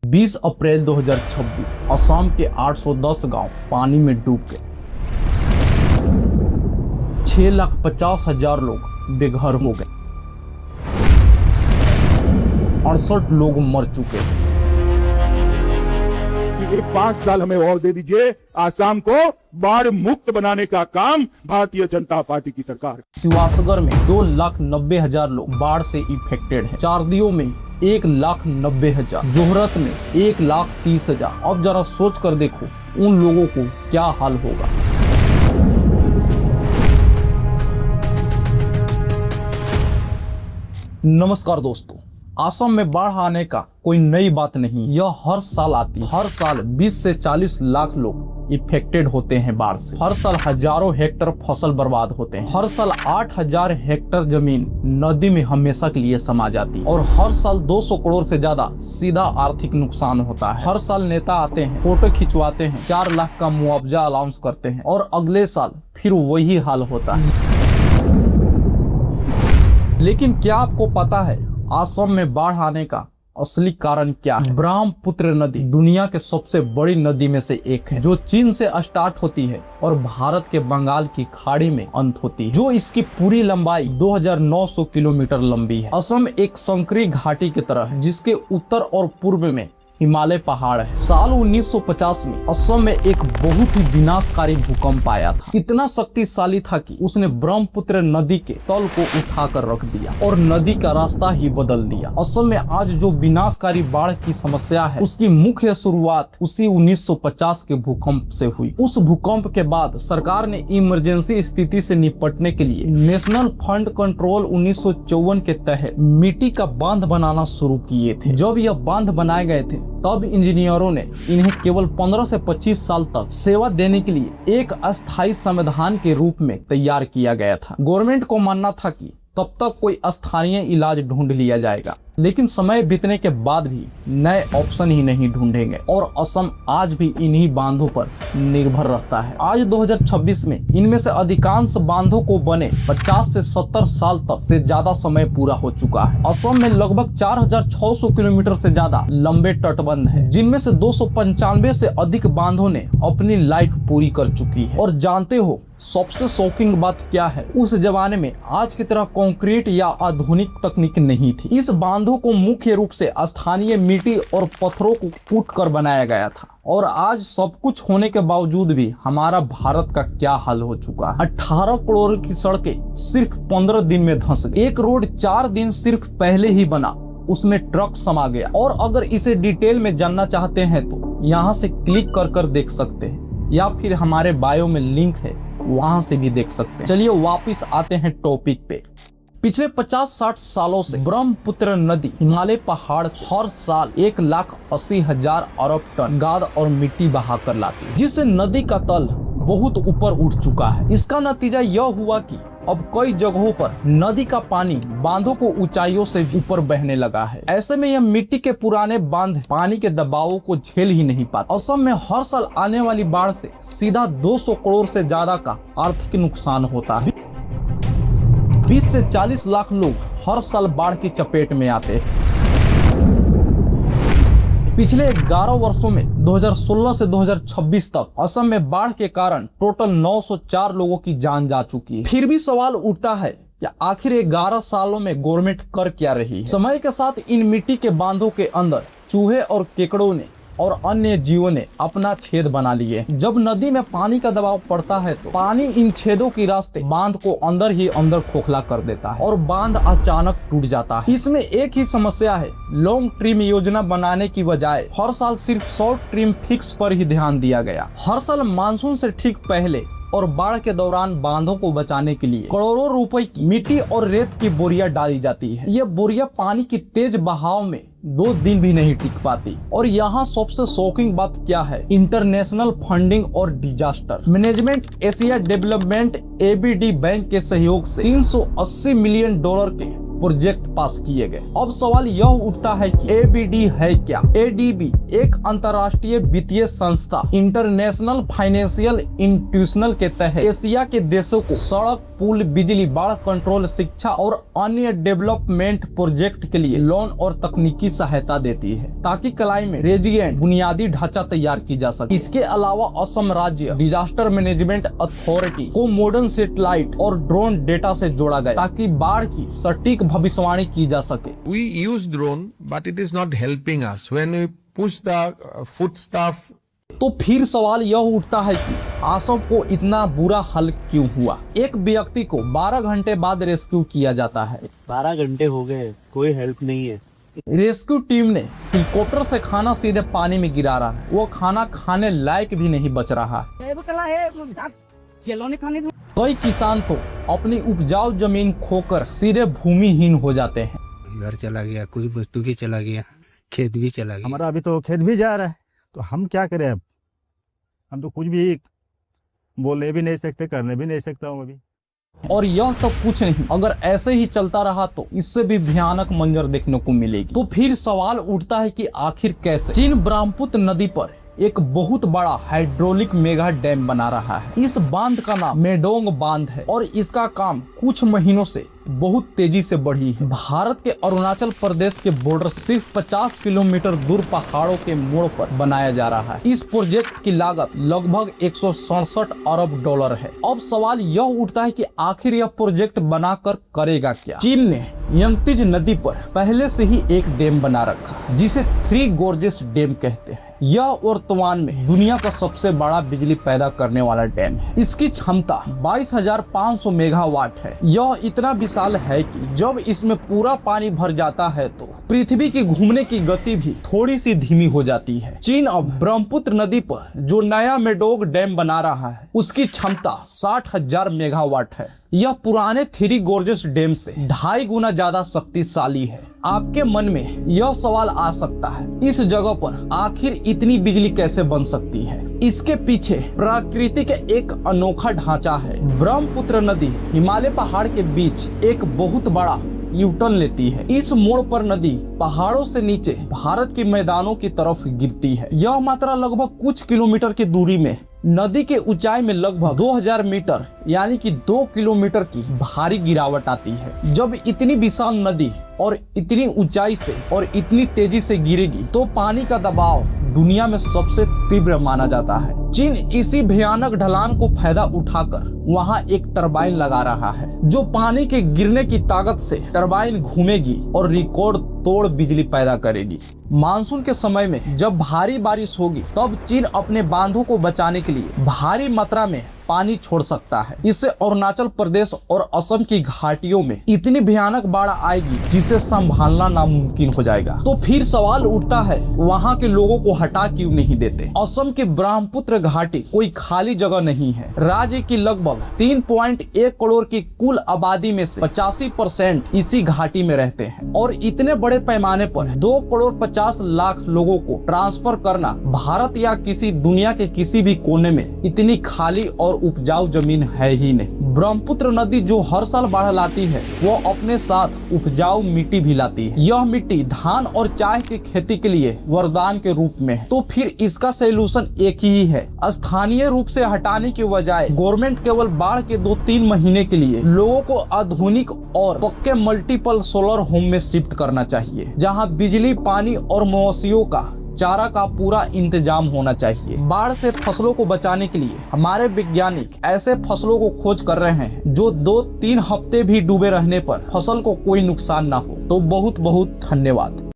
20 अप्रैल 2026 असम के 810 गांव पानी में डूब गए। 6,50,000 लोग बेघर हो गए। 68 लोग मर चुके हैं। 5 साल हमें और दे दीजिए, आसाम को बाढ़ मुक्त बनाने का काम भारतीय जनता पार्टी की सरकार। शिवासगर में 2,90,000 लोग बाढ़ से इफेक्टेड हैं। चारदियों में 1,90,000, जोहरत में 1,30,000। अब जरा सोच कर देखो उन लोगों को क्या हाल होगा। नमस्कार दोस्तों, असम में बाढ़ आने का कोई नई बात नहीं, यह हर साल आती है। हर साल 20 से 40 लाख लोग इफेक्टेड होते हैं बाढ़ से। हर साल हजारों हेक्टर फसल बर्बाद होते हैं। हर साल 8,000 हेक्टर जमीन नदी में हमेशा के लिए समा जाती है। और हर साल 200 करोड़ से ज्यादा सीधा आर्थिक नुकसान होता है। हर साल नेता आते हैं, फोटो खिंचवाते हैं, 4 लाख का मुआवजा अनाउंस करते हैं और अगले साल फिर वही हाल होता है। लेकिन क्या आपको पता है असम में बाढ़ आने का असली कारण क्या है? ब्रह्मपुत्र नदी दुनिया के सबसे बड़ी नदी में से एक है, जो चीन से स्टार्ट होती है और भारत के बंगाल की खाड़ी में अंत होती है, जो इसकी पूरी लंबाई 2,900 किलोमीटर लंबी है। असम एक संकरी घाटी की तरह है, जिसके उत्तर और पूर्व में हिमालय पहाड़ है। साल 1950 में असम में एक बहुत ही विनाशकारी भूकंप आया था। इतना शक्तिशाली था कि उसने ब्रह्मपुत्र नदी के तल को उठाकर रख दिया और नदी का रास्ता ही बदल दिया। असम में आज जो विनाशकारी बाढ़ की समस्या है, उसकी मुख्य शुरुआत उसी 1950 के भूकंप से हुई। उस भूकंप के बाद सरकार ने इमरजेंसी स्थिति से निपटने के लिए नेशनल फ्लड कंट्रोल 1954 के तहत मिट्टी का बांध बनाना शुरू किए थे। जब यह बांध बनाए गए थे, तब इंजीनियरों ने इन्हें केवल 15 से 25 साल तक सेवा देने के लिए एक अस्थायी समाधान के रूप में तैयार किया गया था। गवर्नमेंट को मानना था कि तब तक कोई स्थानीय इलाज ढूंढ लिया जाएगा, लेकिन समय बीतने के बाद भी नए ऑप्शन ही नहीं ढूंढेंगे और असम आज भी इन्हीं बांधों पर निर्भर रहता है। आज 2026 में इनमें से अधिकांश बांधों को बने 50 से 70 साल तक से ज्यादा समय पूरा हो चुका है। असम में लगभग 4,600 किलोमीटर से ज्यादा लंबे तटबंध है, जिनमें से 295 से अधिक बांधों ने अपनी लाइफ पूरी कर चुकी है। और जानते हो सबसे शॉकिंग बात क्या है? उस जमाने में आज की तरह कंक्रीट या आधुनिक तकनीक नहीं थी। इस बांधों को मुख्य रूप से स्थानीय मिट्टी और पत्थरों को कूट कर बनाया गया था। और आज सब कुछ होने के बावजूद भी हमारा भारत का क्या हाल हो चुका है। 18 करोड़ की सड़कें सिर्फ 15 दिन में धंस गई। एक रोड 4 दिन सिर्फ पहले ही बना, उसमें ट्रक समा गया। और अगर इसे डिटेल में जानना चाहते हैं तो यहाँ से क्लिक कर कर देख सकते हैं, या फिर हमारे बायो में लिंक है, वहां से भी देख सकते हैं। चलिए वापस आते हैं टॉपिक पे। पिछले 50-60 सालों से ब्रह्मपुत्र नदी हिमालय पहाड़ से हर साल 1,80,000 अरब टन गाद और मिट्टी बहा कर लाती है, जिससे नदी का तल बहुत ऊपर उठ चुका है। इसका नतीजा यह हुआ कि अब कई जगहों पर नदी का पानी बांधों को ऊंचाइयों से ऊपर बहने लगा है। ऐसे में यह मिट्टी के पुराने बांध पानी के दबाव को झेल ही नहीं पाते। असम में हर साल आने वाली बाढ़ से सीधा 200 करोड़ से ज्यादा का आर्थिक नुकसान होता है। 20 से 40 लाख लोग हर साल बाढ़ की चपेट में आते हैं। पिछले 11 वर्षों में 2016 से 2026 तक असम में बाढ़ के कारण टोटल 904 लोगों की जान जा चुकी है। फिर भी सवाल उठता है कि आखिर 11 सालों में गवर्नमेंट कर क्या रही है? समय के साथ इन मिट्टी के बांधों के अंदर चूहे और केकड़ों ने और अन्य जीवों ने अपना छेद बना लिए। जब नदी में पानी का दबाव पड़ता है तो पानी इन छेदों के रास्ते बांध को अंदर ही अंदर खोखला कर देता है और बांध अचानक टूट जाता है। इसमें एक ही समस्या है, लॉन्ग ट्रिम योजना बनाने की बजाय हर साल सिर्फ शॉर्ट ट्रिम फिक्स पर ही ध्यान दिया गया। हर साल मानसून से ठीक पहले और बाढ़ के दौरान बांधों को बचाने के लिए करोड़ों रुपए की मिट्टी और रेत की बोरियां डाली जाती है। ये बोरियां पानी की तेज बहाव में 2 दिन भी नहीं टिक पाती। और यहाँ सबसे शॉकिंग बात क्या है? इंटरनेशनल फंडिंग और disaster management Asia development ABD bank के सहयोग से $380 मिलियन के प्रोजेक्ट पास किए गए। अब सवाल यह उठता है कि एबीडी है क्या। एडीबी एक अंतर्राष्ट्रीय वित्तीय संस्था इंटरनेशनल फाइनेंशियल इंस्टीट्यूशनल के तहत एशिया के देशों को सड़क, पुल, बिजली, बाढ़ कंट्रोल, शिक्षा और अन्य डेवलपमेंट प्रोजेक्ट के लिए लोन और तकनीकी सहायता देती है ताकि क्लाइमेट रेजिलिएंट बुनियादी ढांचा तैयार की जा सके। इसके अलावा असम राज्य डिजास्टर मैनेजमेंट अथॉरिटी को मॉडर्न सैटेलाइट और ड्रोन डेटा से जोड़ा गया ताकि बाढ़ की सटीक भविष्यवाणी की जा सके। We use drone, but it is not helping us. When we push the foodstuff, तो फिर सवाल यह उठता है कि आसम को इतना बुरा हाल क्यों हुआ। एक व्यक्ति को 12 घंटे बाद रेस्क्यू किया जाता है। 12 घंटे हो गए, कोई हेल्प नहीं है। रेस्क्यू टीम ने हेलीकॉप्टर से खाना सीधे पानी में गिरा रहा है। वो खाना खाने लायक भी नहीं बच रहा है। कई किसान तो अपनी उपजाऊ जमीन खोकर सीधे भूमिहीन हो जाते हैं। घर चला गया, कुछ वस्तु भी चला गया, खेत भी चला गया। हमारा अभी तो खेत भी जा रहा है, तो हम क्या करें। अब हम तो कुछ भी बोलने भी नहीं सकते, करने भी नहीं सकता हूँ अभी। और यह तो कुछ नहीं, अगर ऐसे ही चलता रहा तो इससे भी भयानक मंजर देखने को मिलेगी। तो फिर सवाल उठता है कि आखिर कैसे। चीन ब्रह्मपुत्र नदी पर एक बहुत बड़ा हाइड्रोलिक मेगा डैम बना रहा है। इस बांध का नाम मेडोंग बांध है और इसका काम कुछ महीनों से बहुत तेजी से बढ़ी है। भारत के अरुणाचल प्रदेश के बॉर्डर सिर्फ 50 किलोमीटर दूर पहाड़ों के मोड़ पर बनाया जा रहा है। इस प्रोजेक्ट की लागत लगभग 167 अरब डॉलर है। अब सवाल यह उठता है कि आखिर यह प्रोजेक्ट बनाकर करेगा क्या। चीन ने यंगतीज नदी पर पहले से ही एक डैम बना रखा है जिसे थ्री गोर्जेस डैम कहते हैं। यह वर्तमान में दुनिया का सबसे बड़ा बिजली पैदा करने वाला डैम है। इसकी क्षमता 22,500 मेगावाट है। यह इतना विशाल है कि जब इसमें पूरा पानी भर जाता है तो पृथ्वी की घूमने की गति भी थोड़ी सी धीमी हो जाती है। चीन अब ब्रह्मपुत्र नदी पर जो नया मेडोंग डैम बना रहा है उसकी क्षमता 60,000 मेगावाट है। यह पुराने थ्री गोर्जेस डैम से 2.5 गुना ज्यादा शक्तिशाली है। आपके मन में यह सवाल आ सकता है, इस जगह पर आखिर इतनी बिजली कैसे बन सकती है। इसके पीछे प्रकृति के एक अनोखा ढांचा है। ब्रह्मपुत्र नदी हिमालय पहाड़ के बीच एक बहुत बड़ा यूटर्न लेती है। इस मोड़ पर नदी पहाड़ों से नीचे भारत के मैदानों की तरफ गिरती है। यह मात्रा लगभग कुछ किलोमीटर की दूरी में नदी के ऊंचाई में लगभग 2000 मीटर यानी कि 2 किलोमीटर की भारी गिरावट आती है। जब इतनी विशाल नदी और इतनी ऊंचाई से और इतनी तेजी से गिरेगी तो पानी का दबाव दुनिया में सबसे तीव्र माना जाता है। चीन इसी भयानक ढलान को फायदा उठाकर वहां एक टरबाइन लगा रहा है जो पानी के गिरने की ताकत से टरबाइन घूमेगी और रिकॉर्ड तोड़ बिजली पैदा करेगी। मानसून के समय में जब भारी बारिश होगी तब चीन अपने बांधों को बचाने के लिए भारी मात्रा में पानी छोड़ सकता है। इससे अरुणाचल प्रदेश और असम की घाटियों में इतनी भयानक बाढ़ आएगी जिसे संभालना नामुमकिन हो जाएगा। तो फिर सवाल उठता है, वहाँ के लोगों को हटा क्यों नहीं देते। असम के ब्रह्मपुत्र घाटी कोई खाली जगह नहीं है। राज्य की लगभग 3.1 करोड़ की कुल आबादी में से 85% इसी घाटी में रहते हैं और इतने बड़े पैमाने पर 2 करोड़ 50 लाख लोगों को ट्रांसफर करना भारत या किसी दुनिया के किसी भी कोने में इतनी खाली और उपजाऊ जमीन है ही नहीं। ब्रह्मपुत्र नदी जो हर साल बाढ़ लाती है वो अपने साथ उपजाऊ मिट्टी भी लाती है। यह मिट्टी धान और चाय की खेती के लिए वरदान के रूप में है। तो फिर इसका सोल्यूशन एक ही है, स्थानीय रूप से हटाने के बजाय गवर्नमेंट केवल बाढ़ के 2-3 महीने के लिए लोगों को आधुनिक और पक्के मल्टीपल सोलर होम में शिफ्ट करना चाहिए जहाँ बिजली, पानी और मवेशियों का चारा का पूरा इंतजाम होना चाहिए। बाढ़ से फसलों को बचाने के लिए हमारे वैज्ञानिक ऐसे फसलों को खोज कर रहे हैं जो 2-3 हफ्ते भी डूबे रहने पर फसल को कोई नुकसान ना हो। तो बहुत बहुत धन्यवाद।